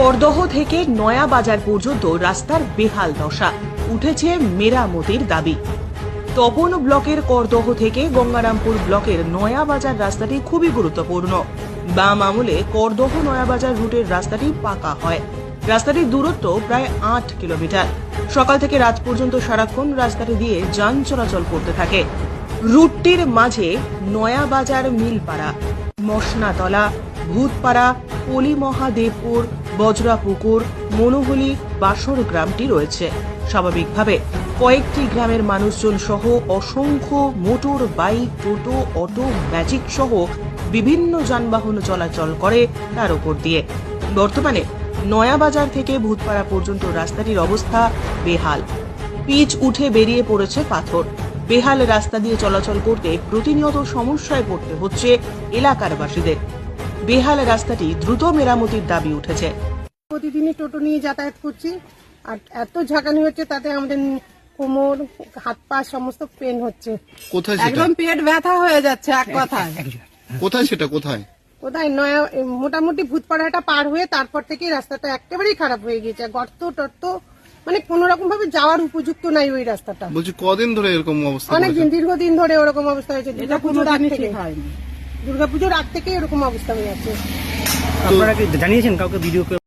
করদহ থেকে নয়া বাজার পর্যন্ত রাস্তার বেহাল দশা, উঠেছে মেরামতির দাবি। তপন ব্লকের করদহ থেকে গঙ্গারামপুর ব্লকের নয়া বাজার রাস্তাটি খুবই গুরুত্বপূর্ণ। বাম আমলে করদহ নয়া বাজার রুটের রাস্তাটি পাকা হয়। রাস্তাটির দূরত্ব প্রায় 8 কিলোমিটার। সকাল থেকে রাত পর্যন্ত সারাক্ষণ রাস্তাটি দিয়ে যান চলাচল করতে থাকে। রুটটির মাঝে নয়া বাজার মিলপাড়া, মশনাতলা, ভূতপাড়া, পলিমহাদেবপুর, বজরাপুকুর, মনোহলি, বাসর গ্রামটি রয়েছে। স্বাভাবিকভাবে কয়েকটি গ্রামের মানুষজন সহ অসংখ্য মোটর, বাইক, টোটো, অটো, ম্যাজিক সহ বিভিন্ন যানবাহন চলাচল করে তার উপর দিয়ে। বর্তমানে নয়া বাজার থেকে ভূতপাড়া পর্যন্ত রাস্তাটির অবস্থা বেহাল। পিচ উঠে বেরিয়ে পড়েছে পাথর। বেহাল রাস্তা দিয়ে চলাচল করতে প্রতিনিয়ত সমস্যায় পড়তে হচ্ছে এলাকার বাসীদের। বেহাল রাস্তাটি দ্রুত মেরামতির দাবি উঠেছে। প্রতিদিনই টোটো নিয়ে যাতায়াত করছি, আর এত ঝাঁকানি হচ্ছে তাতে আমাদের কোমর, হাত পা সমস্ত পেন হচ্ছে। কোথায় সেটা? একদম পেট ব্যথা হয়ে যাচ্ছে এক কথায়। কোথায় সেটা? কোথায়? কোথায়? নয়া, মোটামুটি ভূতপাড়াটা পার হয়ে তারপর থেকে রাস্তাটা একেবারেই খারাপ হয়ে গেছে। গর্ত টর্ত, মানে কোন রকম ভাবে যাওয়ার উপযুক্ত নাই ওই রাস্তাটা। বলছি কদিন ধরে এরকম অবস্থা? অনেকদিন, দীর্ঘদিন ধরে ওরকম অবস্থা হয়েছে। দুর্গাপুজোর আগ থেকে এরকম অবস্থা হয়ে যাচ্ছে। আপনারা কি জানিয়েছেন কাউকে? ভিডিও